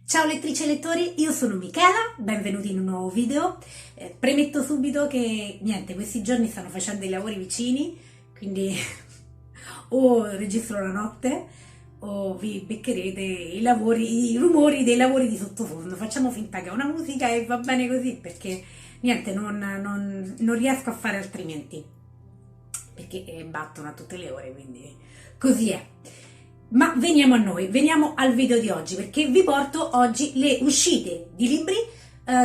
Ciao lettrici e lettori, io sono Michela, benvenuti in un nuovo video. Premetto subito che niente, questi giorni stanno facendo i lavori vicini, quindi o registro la notte o vi beccherete i rumori dei lavori di sottofondo. Facciamo finta che è una musica e va bene così, perché niente, non riesco a fare altrimenti, perché battono a tutte le ore, quindi così è. Ma veniamo a noi, veniamo al video di oggi, perché vi porto oggi le uscite di libri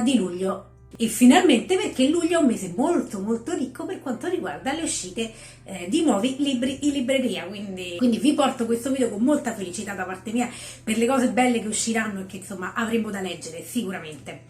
di luglio. E finalmente perché luglio è un mese molto ricco per quanto riguarda le uscite di nuovi libri in libreria, quindi vi porto questo video con molta felicità da parte mia per le cose belle che usciranno e che insomma avremo da leggere sicuramente.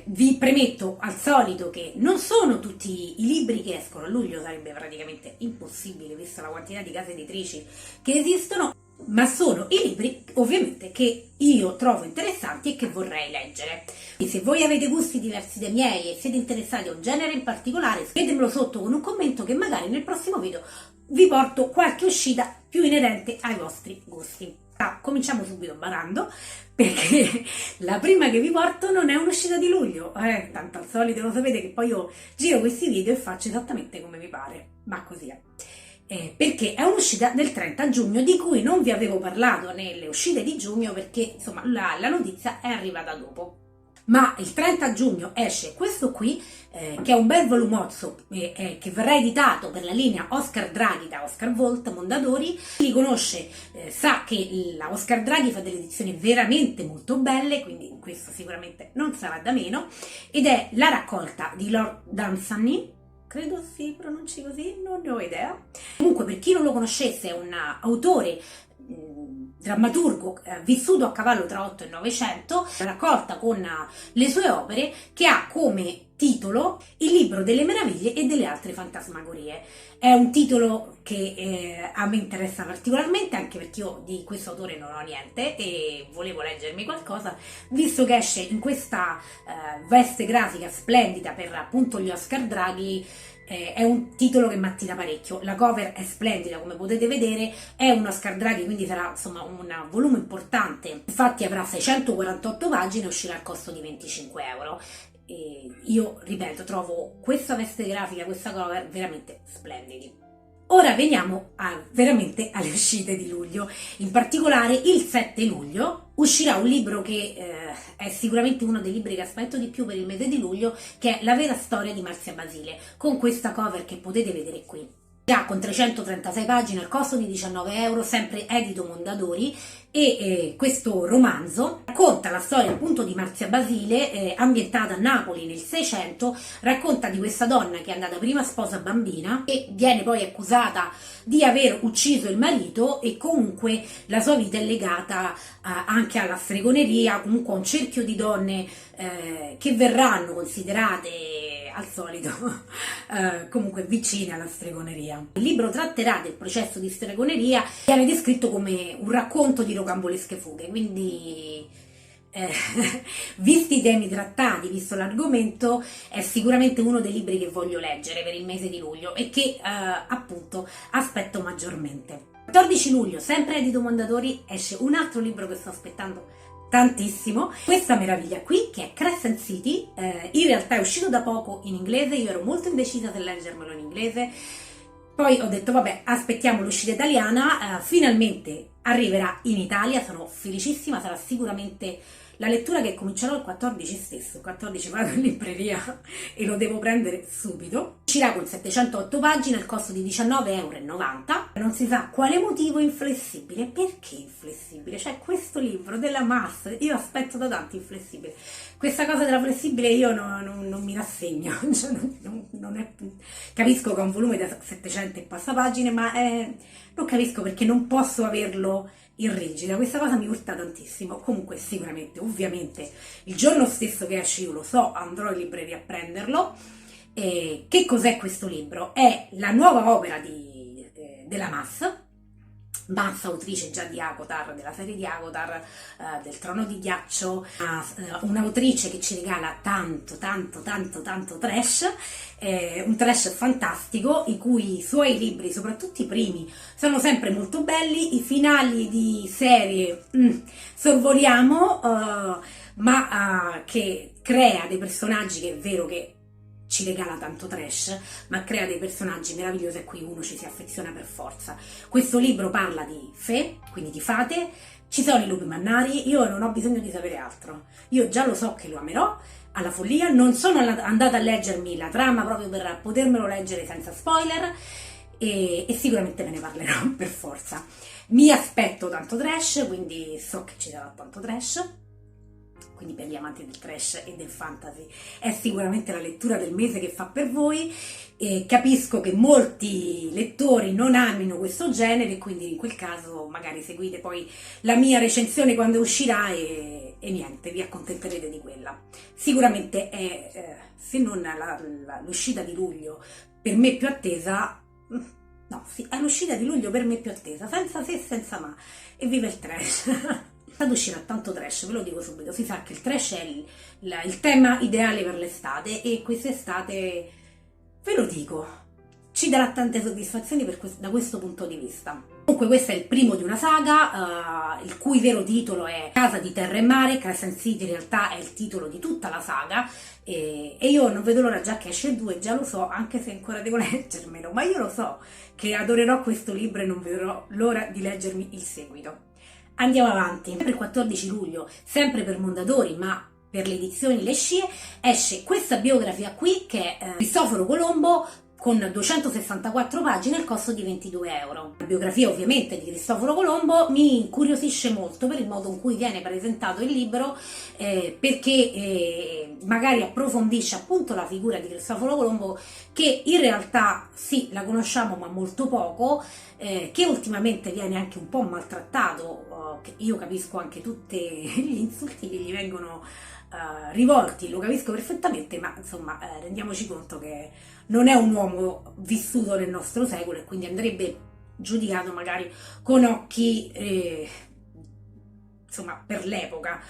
Vi premetto al solito che non sono tutti i libri che escono a luglio, sarebbe praticamente impossibile vista la quantità di case editrici che esistono, ma sono i libri ovviamente che io trovo interessanti e che vorrei leggere. E se voi avete gusti diversi dai miei e siete interessati a un genere in particolare, scrivetemelo sotto con un commento che magari nel prossimo video vi porto qualche uscita più inerente ai vostri gusti. Cominciamo subito barando, perché la prima che vi porto non è un'uscita di luglio, tanto al solito lo sapete che poi io giro questi video e faccio esattamente come mi pare, ma così è. Perché è un'uscita del 30 giugno di cui non vi avevo parlato nelle uscite di giugno, perché insomma la notizia è arrivata dopo. Ma il 30 giugno esce questo qui, che è un bel volumozzo che verrà editato per la linea Oscar Draghi da Oscar Volt Mondadori. Chi li conosce sa che la Oscar Draghi fa delle edizioni veramente molto belle, quindi questo sicuramente non sarà da meno, ed è la raccolta di Lord Dunsany, credo si pronunci così, non ne ho idea. Comunque, per chi non lo conoscesse, è un autore drammaturgo vissuto a cavallo tra 8 e 900, raccolta con le sue opere, che ha come titolo Il libro delle meraviglie e delle altre fantasmagorie. È un titolo che a me interessa particolarmente, anche perché io di questo autore non ho niente e volevo leggermi qualcosa, visto che esce in questa veste grafica splendida per appunto gli Oscar Draghi. È un titolo che mi attira parecchio, la cover è splendida come potete vedere, è un Oscar Draghi, quindi sarà insomma un volume importante, infatti avrà 648 pagine e uscirà al costo di 25 euro. E io ripeto, trovo questa veste grafica, questa cover veramente splendidi. Ora veniamo veramente alle uscite di luglio. In particolare il 7 luglio uscirà un libro che è sicuramente uno dei libri che aspetto di più per il mese di luglio, che è La vera storia di Marzia Basile, con questa cover che potete vedere qui. Già con 336 pagine al costo di 19 euro, sempre edito Mondadori, e questo romanzo racconta la storia appunto di Marzia Basile, ambientata a Napoli nel 600, racconta di questa donna che è andata prima sposa bambina e viene poi accusata di aver ucciso il marito, e comunque la sua vita è legata anche alla stregoneria, comunque a un cerchio di donne che verranno considerate al solito comunque vicine alla stregoneria. Il libro tratterà del processo di stregoneria, viene descritto come un racconto di rocambolesche fughe, quindi visti i temi trattati, visto l'argomento, è sicuramente uno dei libri che voglio leggere per il mese di luglio e che appunto aspetto maggiormente. 14 luglio, sempre edito Mondadori, esce un altro libro che sto aspettando tantissimo, questa meraviglia qui, che è Crescent City. In realtà è uscito da poco in inglese, io ero molto indecisa se leggermelo in inglese, poi ho detto vabbè, aspettiamo l'uscita italiana, finalmente arriverà in Italia, sono felicissima, sarà sicuramente la lettura che comincerò il 14 stesso, il 14 vado in libreria e lo devo prendere subito. Uscirà con 708 pagine al costo di 19,90 euro. Non si sa quale motivo inflessibile. Perché inflessibile? Cioè, questo libro della Mass, io aspetto da tanto inflessibile. Questa cosa della flessibile io non mi rassegno, cioè non è, capisco che è un volume da 700 e passa pagine, ma non capisco perché non posso averlo in rigida. Questa cosa mi urta tantissimo. Comunque sicuramente, ovviamente, il giorno stesso che esce, io lo so, andrò in libreria a prenderlo. Che cos'è questo libro? È la nuova opera della Mass, mazza autrice già di ACOTAR, della serie di ACOTAR, del Trono di Ghiaccio, un'autrice che ci regala tanto trash, un trash fantastico, i cui suoi libri, soprattutto i primi, sono sempre molto belli, i finali di serie sorvoliamo, ma che crea dei personaggi che è vero che ci regala tanto trash, ma crea dei personaggi meravigliosi a cui uno ci si affeziona per forza. Questo libro parla di fè, quindi di fate, ci sono i lupi mannari, io non ho bisogno di sapere altro, io già lo so che lo amerò alla follia, non sono andata a leggermi la trama proprio per potermelo leggere senza spoiler e sicuramente ve ne parlerò per forza. Mi aspetto tanto trash, quindi so che ci sarà tanto trash. Quindi per gli amanti del trash e del fantasy è sicuramente la lettura del mese che fa per voi. E capisco che molti lettori non amino questo genere, quindi in quel caso magari seguite poi la mia recensione quando uscirà e niente, vi accontenterete di quella. Sicuramente è, se non l'uscita di luglio per me più attesa, no, sì, è l'uscita di luglio per me più attesa, senza se e senza ma, e viva il trash! Uscirà tanto trash, ve lo dico subito, si sa che il trash è il tema ideale per l'estate e quest'estate, ve lo dico, ci darà tante soddisfazioni da questo punto di vista. Comunque questo è il primo di una saga, il cui vero titolo è Casa di Terra e Mare. Crescent City in realtà è il titolo di tutta la saga e io non vedo l'ora già che esce il 2, già lo so, anche se ancora devo leggermelo, ma io lo so che adorerò questo libro e non vedrò l'ora di leggermi il seguito. Andiamo avanti. Sempre il 14 luglio, sempre per Mondadori, ma per le edizioni Le Scie, esce questa biografia qui che è Cristoforo Colombo con 264 pagine, il costo di 22 euro. La biografia ovviamente di Cristoforo Colombo mi incuriosisce molto per il modo in cui viene presentato il libro, perché magari approfondisce appunto la figura di Cristoforo Colombo, che in realtà sì, la conosciamo ma molto poco, che ultimamente viene anche un po' maltrattato, che io capisco anche tutti gli insulti che gli vengono rivolti, lo capisco perfettamente, ma insomma rendiamoci conto che non è un uomo vissuto nel nostro secolo e quindi andrebbe giudicato magari con occhi insomma per l'epoca.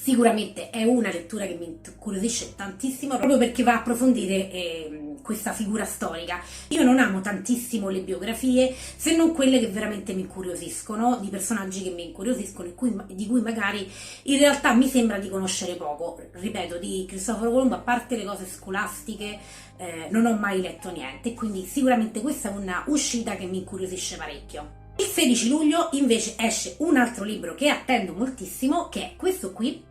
Sicuramente è una lettura che mi incuriosisce tantissimo proprio perché va a approfondire questa figura storica. Io non amo tantissimo le biografie, se non quelle che veramente mi incuriosiscono, di personaggi che mi incuriosiscono e di cui magari in realtà mi sembra di conoscere poco. Ripeto, di Cristoforo Colombo, a parte le cose scolastiche, non ho mai letto niente, quindi sicuramente questa è una uscita che mi incuriosisce parecchio. Il 16 luglio invece esce un altro libro che attendo moltissimo, che è questo qui,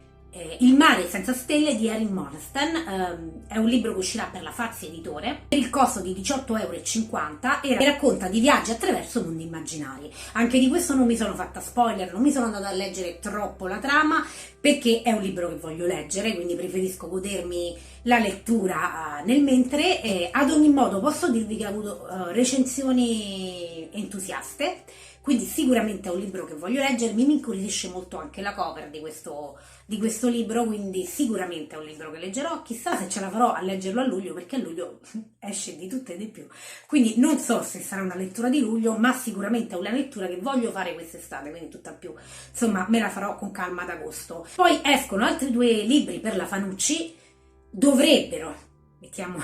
Il mare senza stelle di Erin Morestan. È un libro che uscirà per la Fazzi Editore per il costo di 18,50 € e racconta di viaggi attraverso mondi immaginari. Anche di questo non mi sono fatta spoiler, non mi sono andata a leggere troppo la trama perché è un libro che voglio leggere, quindi preferisco godermi la lettura nel mentre. Ad ogni modo posso dirvi che ha avuto recensioni entusiaste, quindi sicuramente è un libro che voglio leggermi. Mi incuriosisce molto anche la cover di questo libro, quindi sicuramente è un libro che leggerò. Chissà se ce la farò a leggerlo a luglio, perché a luglio esce di tutto e di più, quindi non so se sarà una lettura di luglio, ma sicuramente è una lettura che voglio fare quest'estate, quindi tutt'al più insomma me la farò con calma ad agosto. Poi escono altri 2 libri per la Fanucci, mettiamo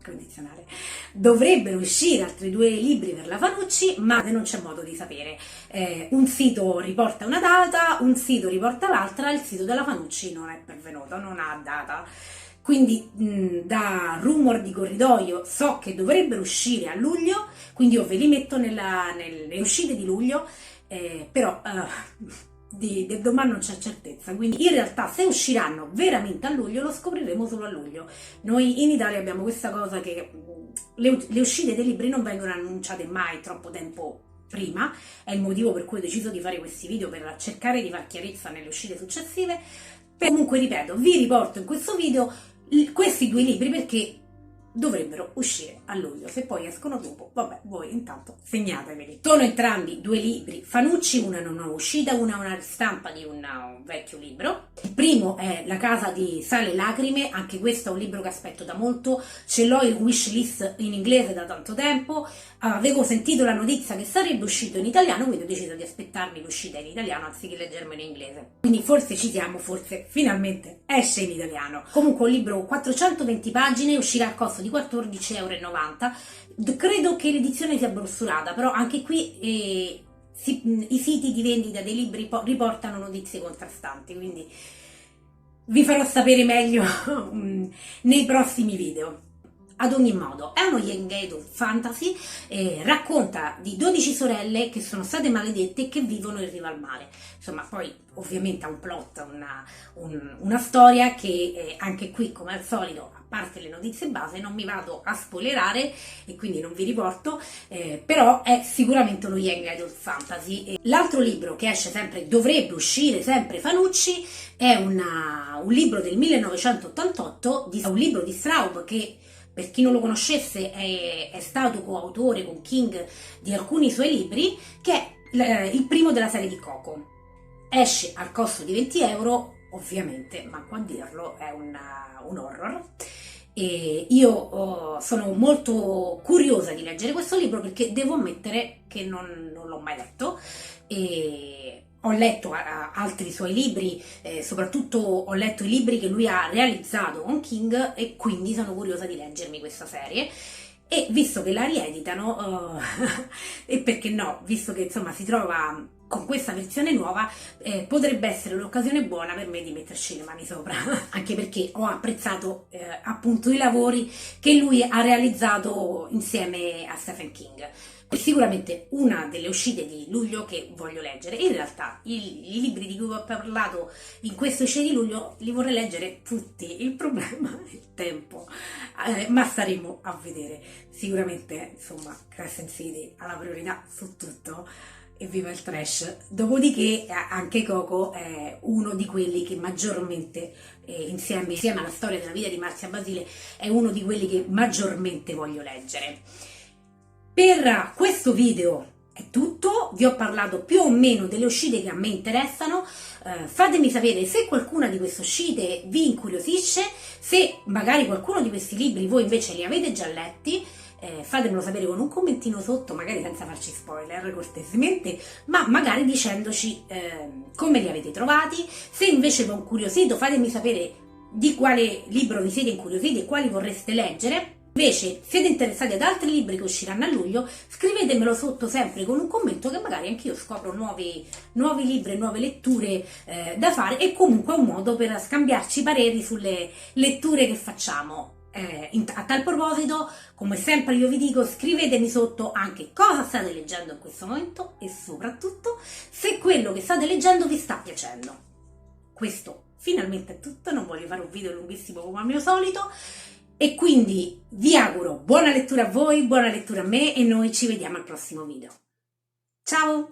condizionale, dovrebbero uscire altri 2 libri per la Fanucci, ma non c'è modo di sapere. Un sito riporta una data, un sito riporta l'altra, il sito della Fanucci non è pervenuto, non ha data. Quindi da rumor di corridoio so che dovrebbero uscire a luglio, quindi io ve li metto nelle uscite di luglio, però del domani non c'è certezza, quindi in realtà se usciranno veramente a luglio lo scopriremo solo a luglio. Noi in Italia abbiamo questa cosa che le uscite dei libri non vengono annunciate mai troppo tempo prima, è il motivo per cui ho deciso di fare questi video, per cercare di far chiarezza nelle uscite successive. Comunque ripeto, vi riporto in questo video questi 2 libri perché dovrebbero uscire a luglio. Se poi escono dopo, vabbè, voi intanto segnateveli. Sono entrambi due libri Fanucci, una è una nuova uscita, una è una ristampa di un vecchio libro. Il primo è La casa di sale e lacrime, anche questo è un libro che aspetto da molto, ce l'ho in wishlist in inglese da tanto tempo, avevo sentito la notizia che sarebbe uscito in italiano, quindi ho deciso di aspettarmi l'uscita in italiano anziché leggermelo in inglese. Quindi forse ci siamo, forse finalmente esce in italiano. Comunque un libro 420 pagine, uscirà al costo di 14,90 €. Credo che l'edizione sia brossurata, però anche qui i siti di vendita dei libri riportano notizie contrastanti, quindi vi farò sapere meglio nei prossimi video. Ad ogni modo, è uno young adult fantasy, racconta di 12 sorelle che sono state maledette e che vivono in riva al mare. Insomma, poi ovviamente ha un plot, una storia che anche qui, come al solito, a parte le notizie base, non mi vado a spoilerare e quindi non vi riporto, però è sicuramente uno young adult fantasy. L'altro libro che esce sempre, dovrebbe uscire sempre Fanucci, è un libro del 1988, un libro di Straub che, per chi non lo conoscesse, è stato coautore con King di alcuni suoi libri, che è il primo della serie di Coco. Esce al costo di 20 €, ovviamente, manco a dirlo, è un horror. E io sono molto curiosa di leggere questo libro perché devo ammettere che non l'ho mai letto. E ho letto altri suoi libri, soprattutto ho letto i libri che lui ha realizzato con King e quindi sono curiosa di leggermi questa serie. E visto che la rieditano, e perché no, visto che insomma si trova con questa versione nuova, potrebbe essere un'occasione buona per me di metterci le mani sopra, anche perché ho apprezzato appunto i lavori che lui ha realizzato insieme a Stephen King. È sicuramente una delle uscite di luglio che voglio leggere. In realtà i libri di cui ho parlato in queste uscite di luglio li vorrei leggere tutti, il problema è il tempo, ma staremo a vedere. Sicuramente insomma Crescent City ha la priorità su tutto e viva il trash. Dopodiché anche Coco è uno di quelli che maggiormente, insieme alla storia della vita di Marzia Basile, è uno di quelli che maggiormente voglio leggere. Per questo video è tutto, vi ho parlato più o meno delle uscite che a me interessano. Fatemi sapere se qualcuna di queste uscite vi incuriosisce, se magari qualcuno di questi libri voi invece li avete già letti. Fatemelo sapere con un commentino sotto, magari senza farci spoiler cortesemente, ma magari dicendoci come li avete trovati. Se invece vi ho incuriosito, fatemi sapere di quale libro vi siete incuriositi e quali vorreste leggere. Invece siete interessati ad altri libri che usciranno a luglio, scrivetemelo sotto sempre con un commento, che magari anch'io scopro nuovi libri, nuove letture da fare, e comunque è un modo per scambiarci pareri sulle letture che facciamo. A tal proposito, come sempre io vi dico, scrivetemi sotto anche cosa state leggendo in questo momento e soprattutto se quello che state leggendo vi sta piacendo. Questo finalmente è tutto, non voglio fare un video lunghissimo come al mio solito. E quindi vi auguro buona lettura a voi, buona lettura a me e noi ci vediamo al prossimo video. Ciao!